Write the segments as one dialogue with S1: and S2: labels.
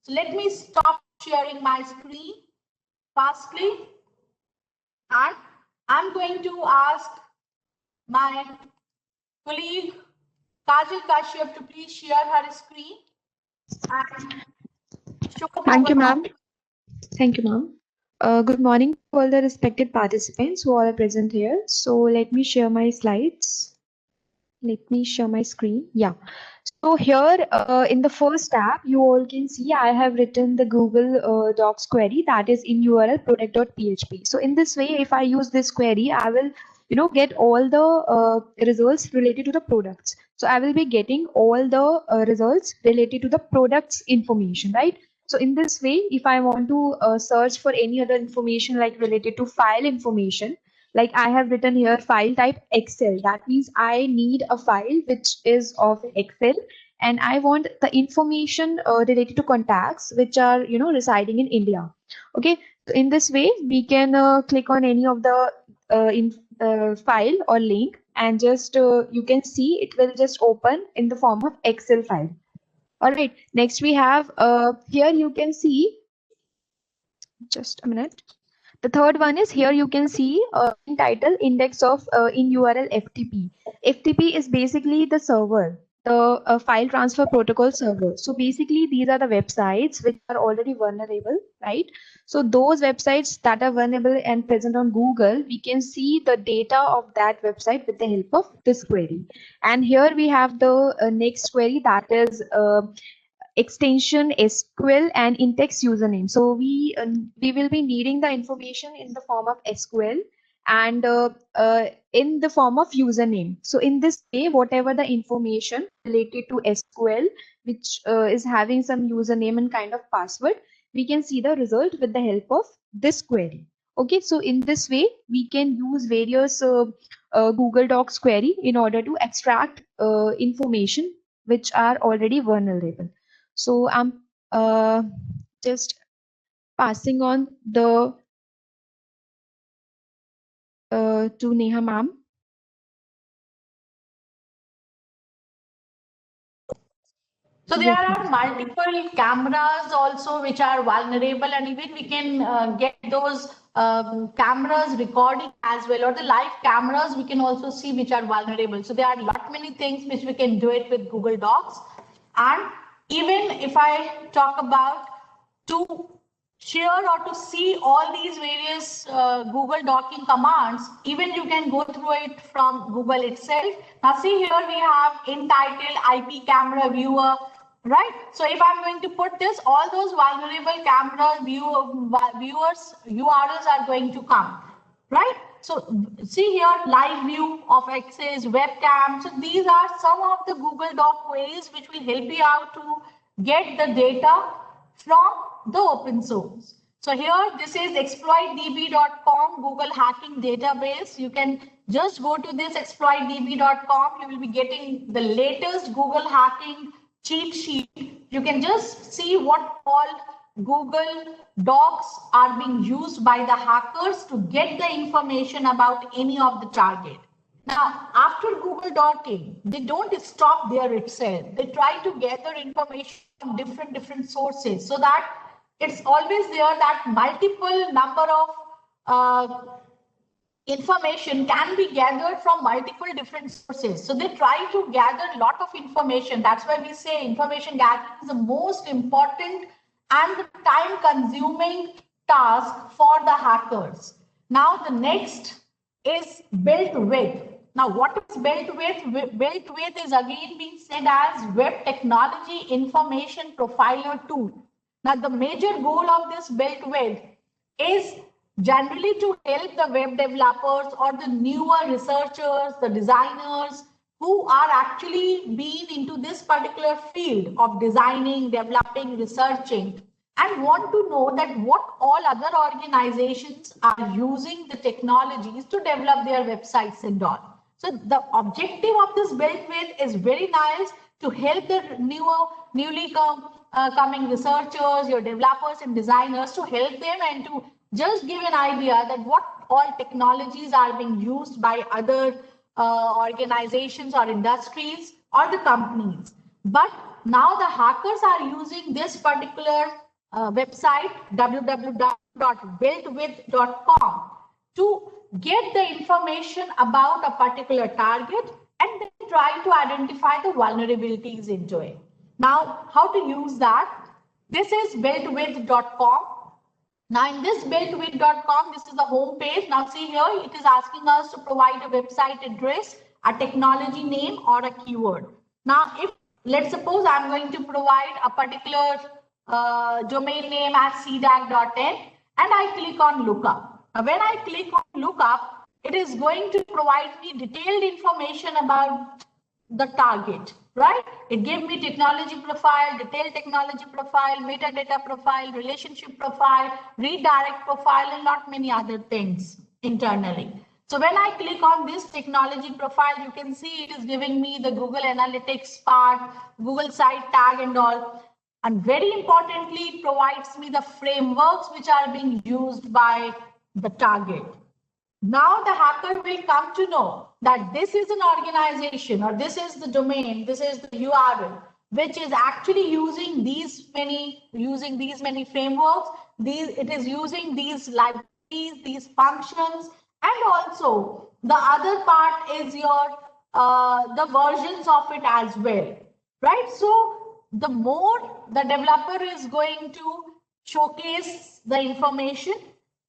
S1: So let me stop sharing my screen fastly, and I'm going to ask my colleague Kajal Kashyap to please share her screen and show.
S2: Thank you, ma'am. Thank you, ma'am. Good morning to all the respected participants who are present here. So let me share my slides. Let me share my screen. Yeah. So here in the first tab, you all can see I have written the Google Docs query that is in URL product.php. So in this way, if I use this query, I will get all the results related to the products. So I will be getting all the results related to the products information, right? So in this way, if I want to search for any other information like related to file information, like I have written here file type Excel. That means I need a file which is of Excel, and I want the information related to contacts which are residing in India. Okay, so in this way we can click on any of the file or link, and just you can see it will just open in the form of Excel file. All right, next we have here you can see, just a minute. The third one is here you can see in title index of in URL FTP. FTP is basically the server, the file transfer protocol server. So basically these are the websites which are already vulnerable, right? So those websites that are vulnerable and present on Google, we can see the data of that website with the help of this query. And here we have the next query, that is extension SQL and in-text username. So we will be needing the information in the form of SQL and in the form of username. So in this way, whatever the information related to SQL, which is having some username and kind of password, we can see the result with the help of this query. Okay, so in this way, we can use various Google Docs query in order to extract information which are already vulnerable. So I'm just passing on the to Neha ma'am.
S1: So there are multiple cameras also which are vulnerable, and even we can get those cameras recording as well, or the live cameras we can also see which are vulnerable. So there are lot many things which we can do it with Google Docs. And even if I talk about to share or to see all these various Google docking commands, even you can go through it from Google itself. Now see here we have entitled IP camera viewer, right? So if I'm going to put this, all those vulnerable camera viewers URLs are going to come, right? So see here, live view of access, webcam. So these are some of the Google Doc queries which will help you out to get the data from the open source. So here, this is exploitdb.com Google hacking database. You can just go to this exploitdb.com. You will be getting the latest Google hacking cheat sheet. You can just see what all Google Docs are being used by the hackers to get the information about any of the target. Now, after Google docking, they don't stop there itself. They try to gather information from different sources, so that it's always there that multiple number of information can be gathered from multiple different sources. So they try to gather a lot of information. That's why we say information gathering is the most important and the time consuming task for the hackers. Now the next is Builtwith. Now what is Builtwith? Builtwith is again being said as web technology information profiler tool. Now the major goal of this Builtwith is generally to help the web developers or the newer researchers, the designers who are actually being into this particular field of designing, developing, researching, and want to know that what all other organizations are using the technologies to develop their websites and all. So the objective of this Builtwith is very nice, to help the newly coming researchers, your developers and designers, to help them and to just give an idea that what all technologies are being used by other organizations or industries or the companies. But now the hackers are using this particular website www.builtwith.com to get the information about a particular target and then try to identify the vulnerabilities into it. Now, how to use that? This is builtwith.com. Now, in this builtwith.com, this is the home page. Now, see here, it is asking us to provide a website address, a technology name, or a keyword. Now, if let's suppose I'm going to provide a particular domain name as cdag.in and I click on lookup. Now, when I click on lookup, it is going to provide me detailed information about the target, right? It gave me technology profile, detailed technology profile, metadata profile, relationship profile, redirect profile, and not many other things internally. So when I click on this technology profile, you can see it is giving me the Google Analytics part, Google site tag and all. And very importantly, it provides me the frameworks which are being used by the target. Now the hacker will come to know that this is an organization or this is the domain, this is the URL, which is actually using these many frameworks. It is using these libraries, these functions, and also the other part is your the versions of it as well, right? So the more the developer is going to showcase the information,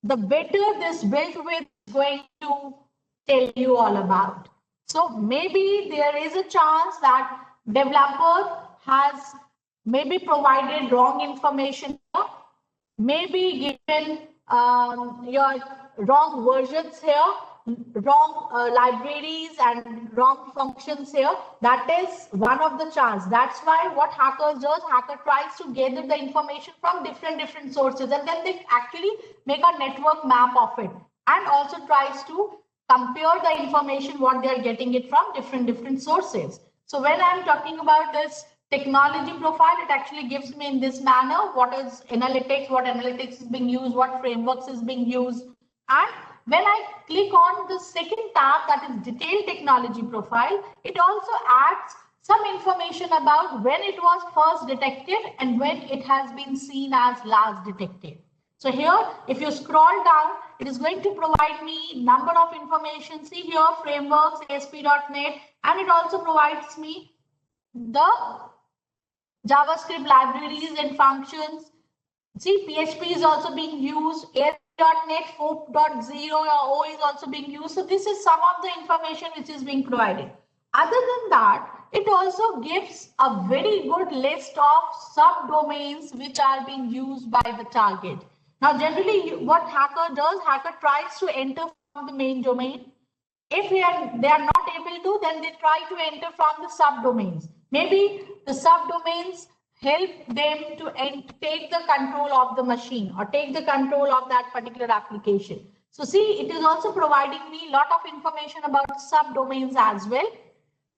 S1: the better this Builtwith is going to tell you all about. So maybe there is a chance that developer has maybe provided wrong information here, maybe given your wrong versions here, wrong libraries and wrong functions here. That is one of the chance. That's why what hackers does, hacker tries to gather the information from different sources, and then they actually make a network map of it and also tries to compare the information what they are getting it from different sources. So when I'm talking about this technology profile, it actually gives me in this manner what is analytics, what analytics is being used, what frameworks is being used. And when I click on the second tab, that is detailed technology profile, it also adds some information about when it was first detected and when it has been seen as last detected. So here, if you scroll down, it is going to provide me number of information. See here, frameworks, ASP.NET, and it also provides me the JavaScript libraries and functions. See, PHP is also being used. ASP.NET 4.0 O is also being used. So this is some of the information which is being provided. Other than that, it also gives a very good list of subdomains which are being used by the target. Now, generally, what hacker does, hacker tries to enter from the main domain. If they are not able to, then they try to enter from the subdomains. Maybe the subdomains help them to take the control of the machine or take the control of that particular application. So see, it is also providing me a lot of information about subdomains as well.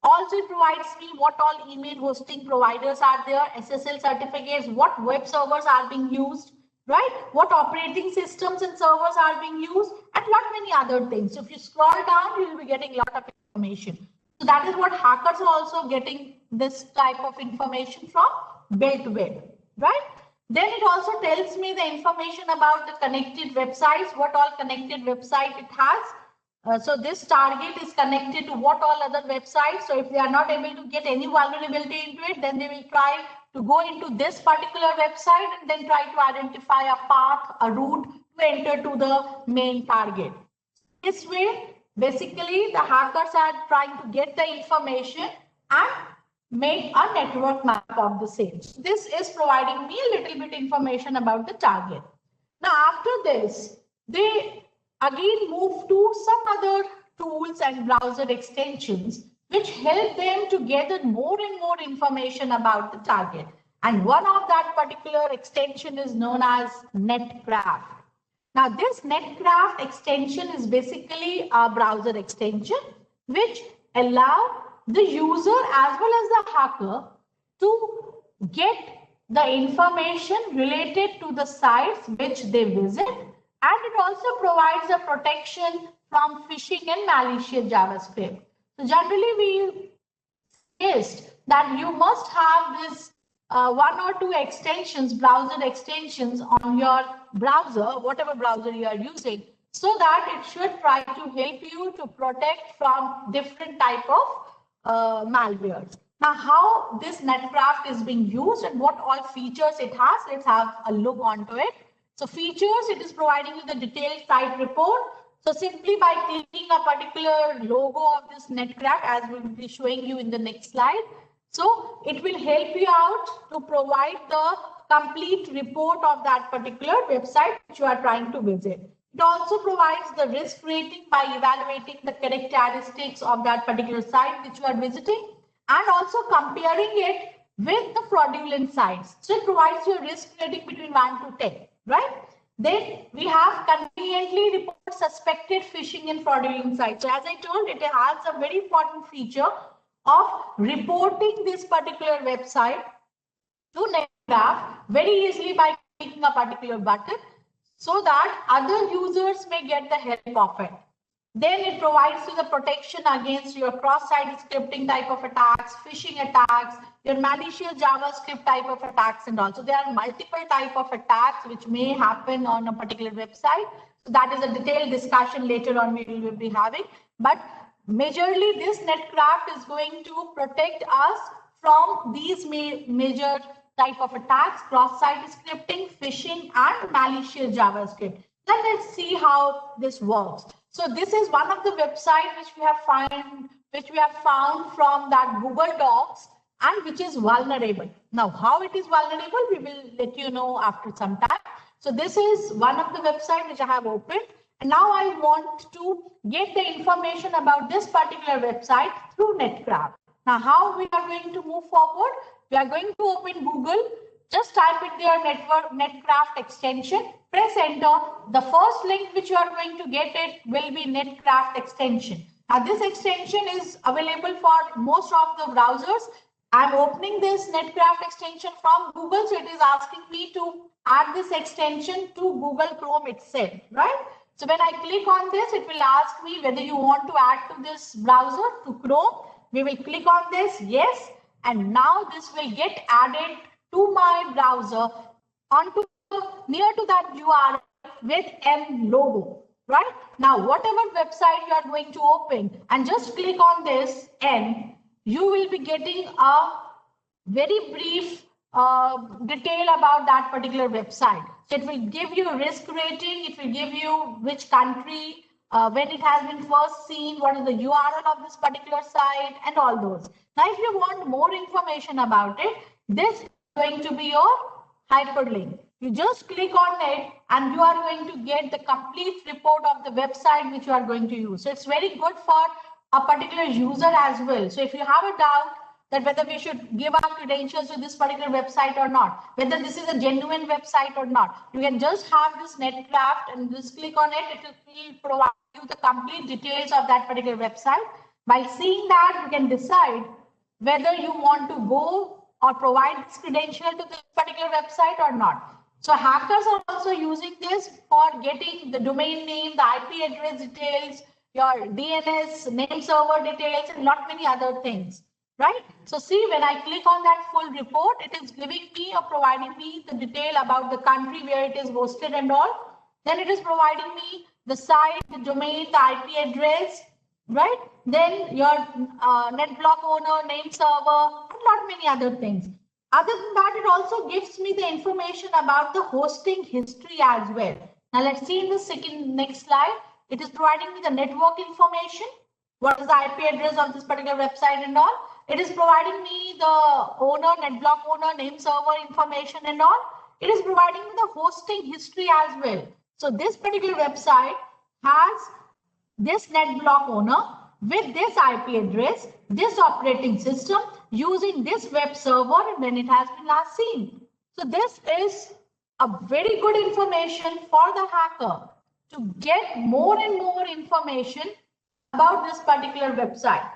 S1: Also, it provides me what all email hosting providers are there, SSL certificates, what web servers are being used, right? What operating systems and servers are being used, and lot many other things. So if you scroll down, you will be getting a lot of information. So that is what hackers are also getting this type of information from Builtwith, right? Then it also tells me the information about the connected websites, what all connected website it has. So this target is connected to what all other websites. So if they are not able to get any vulnerability into it, then they will try to go into this particular website and then try to identify a path, a route to enter to the main target. This way, basically, the hackers are trying to get the information and make a network map of the same. So this is providing me a little bit information about the target. Now, after this, they again move to some other tools and browser extensions which help them to gather more and more information about the target. And one of that particular extension is known as Netcraft. Now, this Netcraft extension is basically a browser extension which allows the user as well as the hacker to get the information related to the sites which they visit, and it also provides a protection from phishing and malicious JavaScript. So generally we insist that you must have this one or two extensions, browser extensions on your browser, whatever browser you are using, so that it should try to help you to protect from different type of malwares. Now, how this Netcraft is being used and what all features it has, let's have a look onto it. So features, it is providing you the detailed site report. So simply by clicking a particular logo of this Netcraft, as we will be showing you in the next slide, so it will help you out to provide the complete report of that particular website which you are trying to visit. It also provides the risk rating by evaluating the characteristics of that particular site which you are visiting and also comparing it with the fraudulent sites. So it provides you a risk rating between 1 to 10, right? Then we have conveniently report suspected phishing and fraudulent sites. So as I told, it has a very important feature of reporting this particular website to Netcraft very easily by clicking a particular button so that other users may get the help of it. Then it provides you the protection against your cross-site scripting type of attacks, phishing attacks, your malicious JavaScript type of attacks and all. So there are multiple type of attacks which may happen on a particular website. So that is a detailed discussion later on we will be having. But majorly this Netcraft is going to protect us from these major type of attacks, cross-site scripting, phishing, and malicious JavaScript. Then let's see how this works. So this is one of the websites which we have found from that Google Docs and which is vulnerable. Now, how it is vulnerable, we will let you know after some time. So this is one of the websites which I have opened. And now I want to get the information about this particular website through Netcraft. Now, how we are going to move forward? We are going to open Google. Just type in their Netcraft extension, press enter. The first link which you are going to get it will be Netcraft extension. Now this extension is available for most of the browsers. I'm opening this Netcraft extension from Google, so it is asking me to add this extension to Google Chrome itself, right? So when I click on this, it will ask me whether you want to add to this browser, to Chrome. We will click on this, yes, and now this will get added to my browser onto near to that URL with M logo, right? Now, whatever website you are going to open and just click on this N, you will be getting a very brief detail about that particular website. So it will give you a risk rating, it will give you which country, when it has been first seen, what is the URL of this particular site, and all those. Now, if you want more information about it, this is going to be your hyperlink. You just click on it and you are going to get the complete report of the website which you are going to use. So it's very good for a particular user as well. So if you have a doubt that whether we should give our credentials to this particular website or not, whether this is a genuine website or not, you can just have this Netcraft and just click on it. It will provide you the complete details of that particular website. By seeing that, you can decide whether you want to go or provide this credential to this particular website or not. So hackers are also using this for getting the domain name, the IP address details, your DNS, name server details, and lot many other things, right? So see, when I click on that full report, it is giving me or providing me the detail about the country where it is hosted and all. Then it is providing me the site, the domain, the IP address, right? Then your NetBlock owner, name server, and lot many other things. Other than that, it also gives me the information about the hosting history as well. Now let's see in the next slide. It is providing me the network information. What is the IP address of this particular website and all. It is providing me the owner, NetBlock owner, name server information and all. It is providing me the hosting history as well. So this particular website has this NetBlock owner with this IP address, this operating system, using this web server when it has been last seen. So this is a very good information for the hacker to get more and more information about this particular website.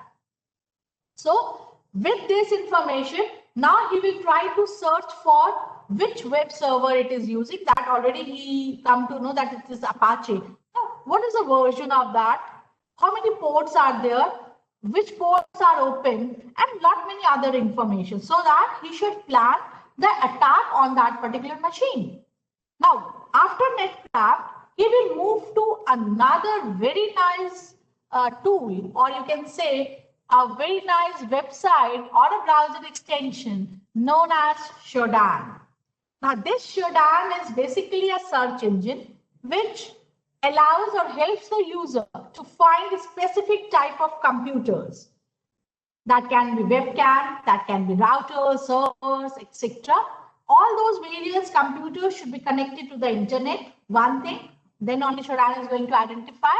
S1: So with this information, now he will try to search for which web server it is using. That already he come to know that it is Apache. Now, what is the version of that? How many ports are there? which ports are open, and lot many other information, so that he should plan the attack on that particular machine. Now, after Netcraft, he will move to another very nice tool, or you can say a very nice website or a browser extension known as SHODAN. Now, this SHODAN is basically a search engine which allows or helps the user to find a specific type of computers. That can be webcam, that can be routers, servers, etc. All those various computers should be connected to the internet, one thing, then only SHODAN is going to identify.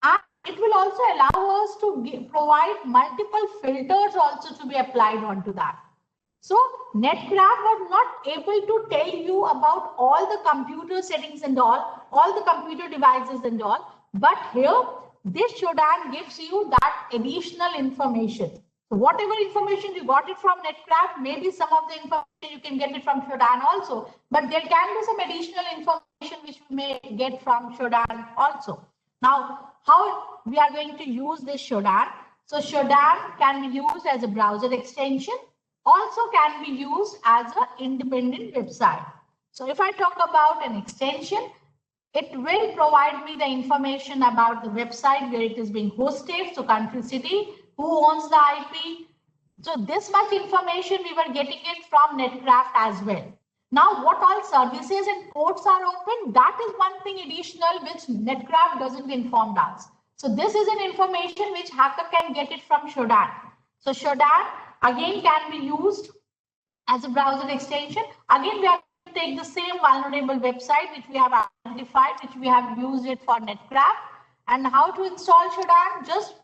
S1: And it will also allow us to provide multiple filters also to be applied onto that. So Netcraft was not able to tell you about all the computer settings and all the computer devices and all, but here this SHODAN gives you that additional information. So whatever information you got it from Netcraft, maybe some of the information you can get it from SHODAN also, but there can be some additional information which we may get from SHODAN also. Now, how we are going to use this SHODAN? So SHODAN can be used as a browser extension, also can be used as an independent website. So if I talk about an extension, it will provide me the information about the website where it is being hosted, so country, city, who owns the IP. So this much information we were getting it from Netcraft as well. Now, what all services and ports are open, that is one thing additional which Netcraft doesn't inform us. So this is an information which hacker can get it from SHODAN. So SHODAN again can be used as a browser extension. Again, we have to take the same vulnerable website which we have identified, which we have used it for Netcraft. And how to install SHODAN? Just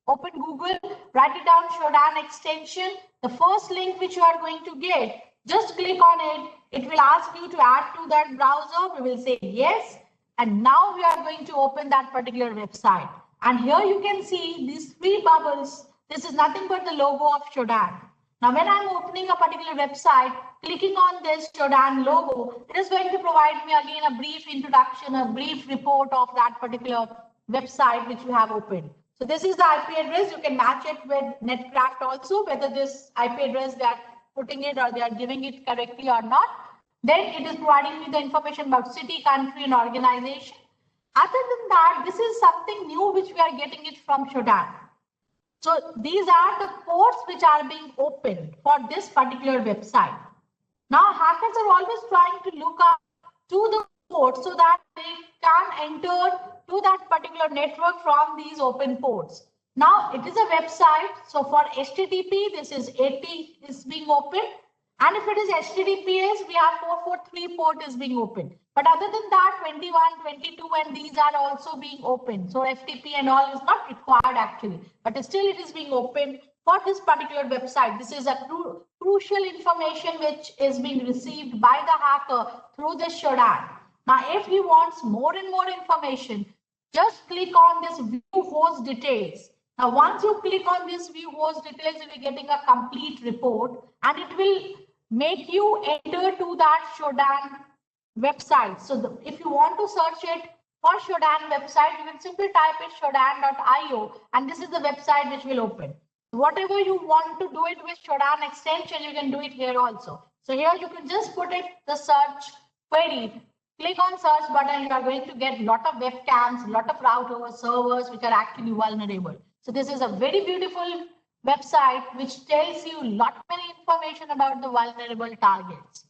S1: open Google, write it down, SHODAN extension. The first link which you are going to get, just click on it. It will ask you to add to that browser. We will say yes. And now we are going to open that particular website. And here you can see these three bubbles. This is nothing but the logo of SHODAN. Now, when I'm opening a particular website, clicking on this SHODAN logo, it is going to provide me again a brief introduction, a brief report of that particular website which we have opened. So this is the IP address. You can match it with Netcraft also, whether this IP address they are putting it or they are giving it correctly or not. Then it is providing me the information about city, country, and organization. Other than that, this is something new which we are getting it from SHODAN. So these are the ports which are being opened for this particular website. Now hackers are always trying to look up to the ports so that they can enter to that particular network from these open ports. Now it is a website. So for HTTP, this is 80 is being opened. And if it is HTTPS, we have 443 port is being opened. But other than that, 21, 22, and these are also being opened. So FTP and all is not required actually, but still it is being opened for this particular website. This is a crucial information which is being received by the hacker through this SHODAN. Now, if he wants more and more information, just click on this view host details. Now, once you click on this view host details, you'll be getting a complete report and it will make you enter to that SHODAN website. So if you want to search it for SHODAN website, you can simply type it shodan.io and this is the website which will open. Whatever you want to do it with SHODAN extension, you can do it here also. So here you can just put it the search query, click on search button, you are going to get a lot of webcams, a lot of routers, servers which are actually vulnerable. So this is a very beautiful website which tells you a lot many information about the vulnerable targets.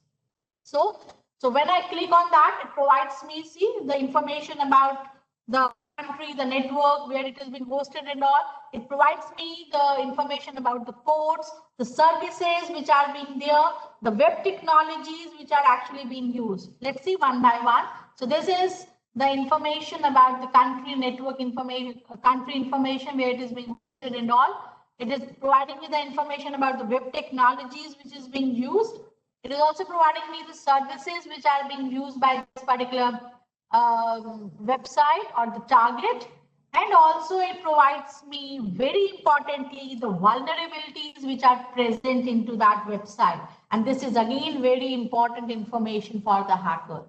S1: So when I click on that, it provides me, see, the information about the country, the network, where it has been hosted and all. It provides me the information about the ports, the services which are being there, the web technologies which are actually being used. Let's see one by one. So this is the information about the country network information, where it is being hosted and all. It is providing me the information about the web technologies which is being used. It is also providing me the services which are being used by this particular website or the target. And also it provides me, very importantly, the vulnerabilities which are present into that website. And this is again very important information for the hackers.